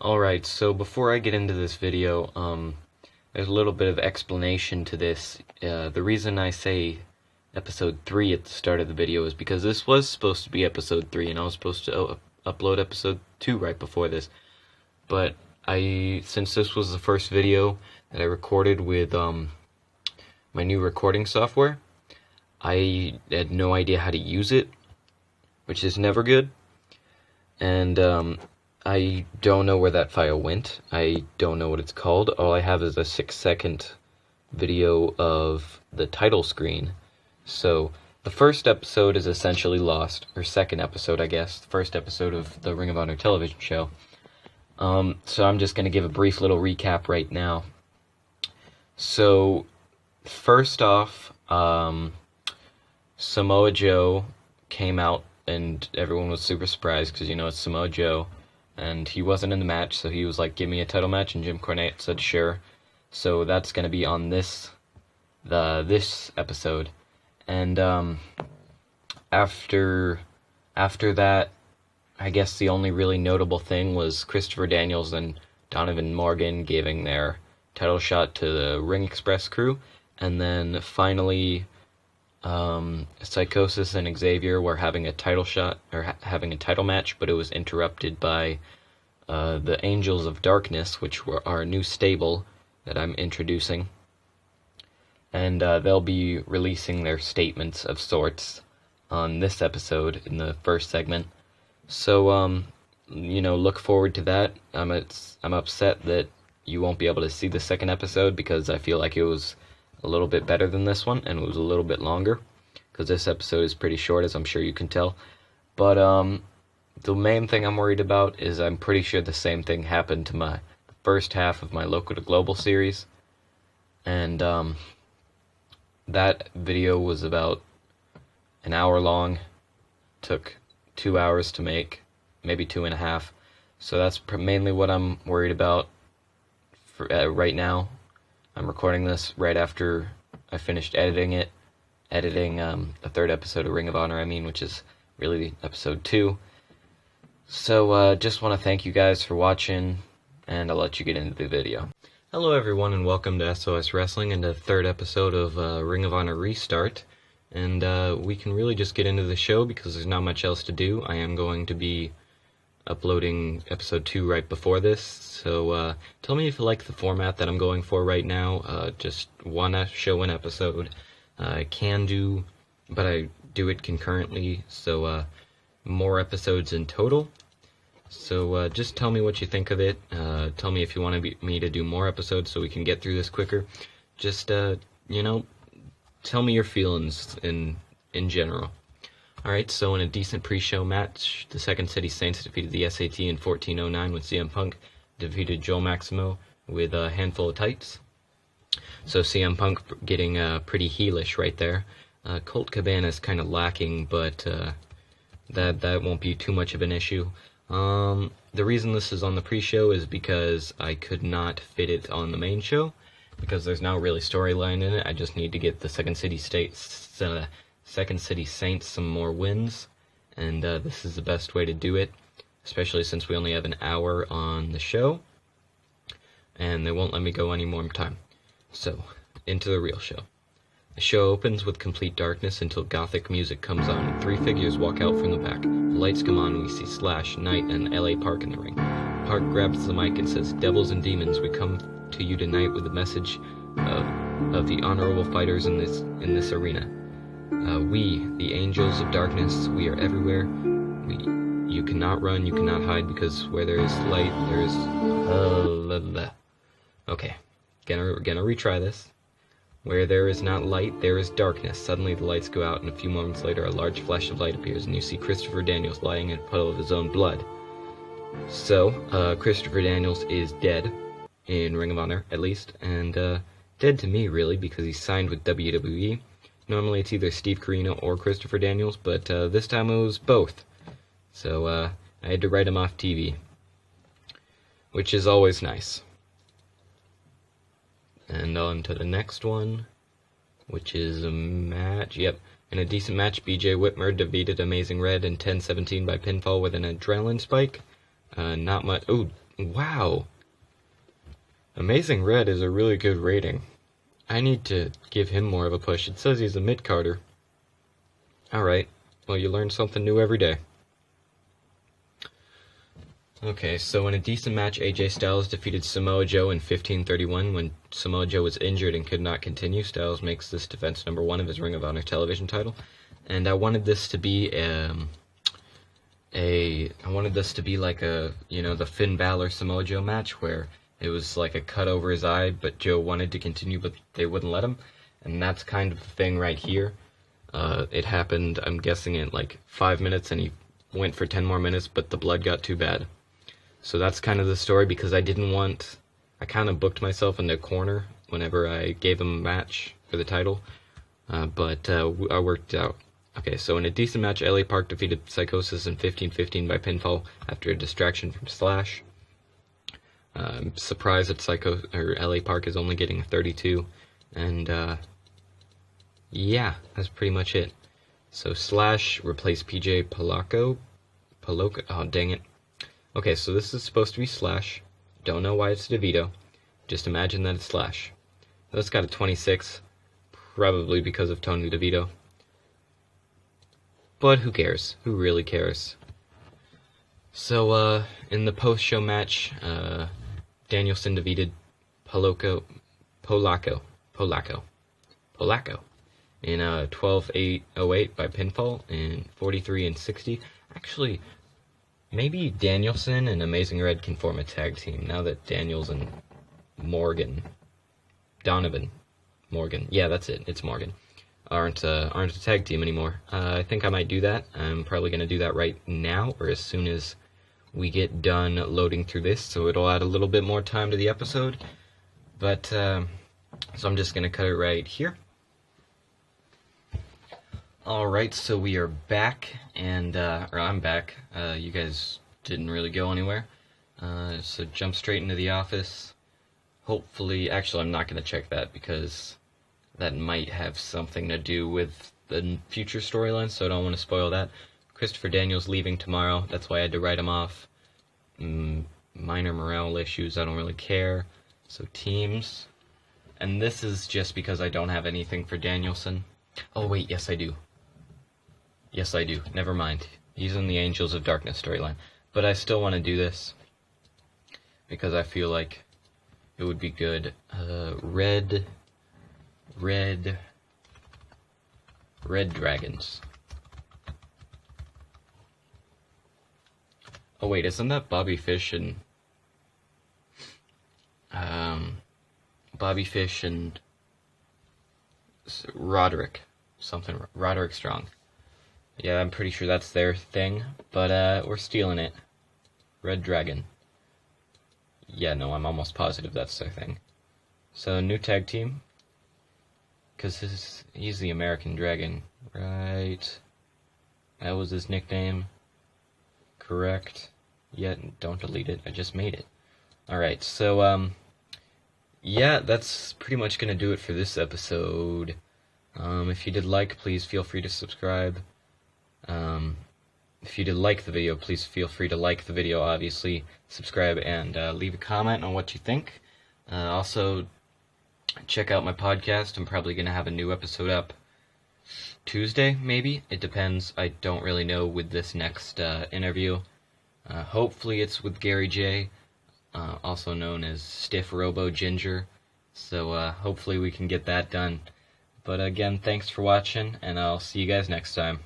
Alright, so before I get into this video, there's a little bit of explanation to this. The reason I say episode 3 at the start of the video is because this was supposed to be episode 3, and I was supposed to upload episode 2 right before this. But since this was the first video that I recorded with my new recording software, I had no idea how to use it, which is never good. And I don't know where that file went. I don't know what it's called. All I have is a 6-second video of the title screen. So the first episode is essentially lost, or second episode, I guess. The first episode of the Ring of Honor television show. So I'm just going to give a brief little recap right now. So first off, Samoa Joe came out and everyone was super surprised because, you know, it's Samoa Joe. And he wasn't in the match, so he was like, give me a title match, and Jim Cornette said, sure. So that's going to be on this episode. And after that, I guess the only really notable thing was Christopher Daniels and Donovan Morgan giving their title shot to the Ring Express crew. And then finally, Psychosis and Xavier were having a title shot, or having a title match, but it was interrupted by the Angels of Darkness, which were our new stable that I'm introducing. And they'll be releasing their statements of sorts on this episode in the first segment. So, you know, look forward to that. I'm upset that you won't be able to see the second episode because I feel like it was a little bit better than this one, and it was a little bit longer, because this episode is pretty short, as I'm sure you can tell. But the main thing I'm worried about is I'm pretty sure the same thing happened to the first half of my Local to Global series, and that video was about an hour long, took 2 hours to make, maybe 2.5, so that's mainly what I'm worried about for, right now. I'm recording this right after I finished editing the third episode of Ring of Honor, which is really episode 2. So, just want to thank you guys for watching, and I'll let you get into the video. Hello everyone, and welcome to SOS Wrestling and the third episode of Ring of Honor Restart. And we can really just get into the show because there's not much else to do. I am going to be uploading episode 2 right before this, so tell me if you like the format that I'm going for right now. Just one show an episode. I can do, but I do it concurrently, so more episodes in total. So just tell me what you think of it. Tell me if you want me to do more episodes so we can get through this quicker. Just you know, tell me your feelings in general. Alright, so in a decent pre-show match, the Second City Saints defeated the SAT in 1409 when CM Punk defeated Joel Maximo with a handful of tights. So CM Punk getting pretty heelish right there. Colt Cabana is kind of lacking, but that won't be too much of an issue. The reason this is on the pre-show is because I could not fit it on the main show, because there's no really storyline in it. I just need to get the Second City Saints some more wins, and this is the best way to do it, especially since we only have an hour on the show, and they won't let me go any more time. So, into the real show. The show opens with complete darkness until gothic music comes on, and 3 figures walk out from the back. The lights come on, and we see Slash, Knight, and L.A. Park in the ring. Park grabs the mic and says, "Devils and demons, we come to you tonight with a message of the honorable fighters in this arena. We, the Angels of Darkness, we are everywhere. You cannot run, you cannot hide, because where there is light, there is..." Okay, gonna retry this. "Where there is not light, there is darkness." Suddenly the lights go out, and a few moments later a large flash of light appears, and you see Christopher Daniels lying in a puddle of his own blood. So, Christopher Daniels is dead, in Ring of Honor, at least, and dead to me, really, because he's signed with WWE. Normally it's either Steve Corino or Christopher Daniels, but this time it was both. So I had to write him off TV, which is always nice. And on to the next one, which is a match. Yep, in a decent match, BJ Whitmer defeated Amazing Red in 10-17 by pinfall with an adrenaline spike. Not much. Ooh, Wow. Amazing Red is a really good rating. I need to give him more of a push. It says he's a mid-carder. Alright, well, you learn something new every day. Okay, so in a decent match, AJ Styles defeated Samoa Joe in 15:31 when Samoa Joe was injured and could not continue. Styles makes this defense number 1 of his Ring of Honor television title. And I wanted this to be like the Finn Balor Samoa Joe match where it was like a cut over his eye, but Joe wanted to continue, but they wouldn't let him. And that's kind of the thing right here. It happened, I'm guessing, in like 5 minutes, and he went for 10 more minutes, but the blood got too bad. So that's kind of the story, because I kind of booked myself in the corner whenever I gave him a match for the title, but I worked out. Okay, so in a decent match, LA Park defeated Psychosis in 15:15 by pinfall after a distraction from Slash. I'm surprised that LA Park is only getting a 32, and yeah, that's pretty much it. So Slash replaced PJ Polaco, oh dang it. Okay, so this is supposed to be Slash. Don't know why it's DeVito. Just imagine that it's Slash. That's got a 26, probably because of Tony DeVito. But who cares? Who really cares? So, in the post-show match, Danielson defeated Polaco in 12:08 by pinfall in 43-60. Actually, maybe Danielson and Amazing Red can form a tag team now that Daniels and Donovan Morgan, yeah, that's it, it's Morgan, aren't a tag team anymore. I think I might do that. I'm probably going to do that right now, or as soon as we get done loading through this, so it'll add a little bit more time to the episode. But, so I'm just going to cut it right here. Alright, so we are back, and, or I'm back. You guys didn't really go anywhere. So jump straight into the office. Hopefully, actually I'm not going to check that because that might have something to do with the future storyline, so I don't want to spoil that. Christopher Daniels leaving tomorrow, that's why I had to write him off. Minor morale issues, I don't really care. So teams. And this is just because I don't have anything for Danielson. Oh wait, yes I do. Yes, I do. Never mind. He's in the Angels of Darkness storyline. But I still want to do this because I feel like it would be good. Red Dragons. Oh wait, isn't that Bobby Fish and Roderick Strong? Yeah, I'm pretty sure that's their thing, but we're stealing it. Red Dragon. Yeah, no, I'm almost positive that's their thing. So, new tag team. Because he's the American Dragon, right? That was his nickname. Correct. Yeah, don't delete it, I just made it. Alright, so, yeah, that's pretty much gonna do it for this episode. If you did like, please feel free to subscribe. If you did like the video, please feel free to like the video, obviously, subscribe, and leave a comment on what you think. Also, check out my podcast. I'm probably going to have a new episode up Tuesday, maybe. It depends. I don't really know with this next interview. Hopefully it's with Gary J., also known as Stiff Robo Ginger. So hopefully we can get that done. But again, thanks for watching, and I'll see you guys next time.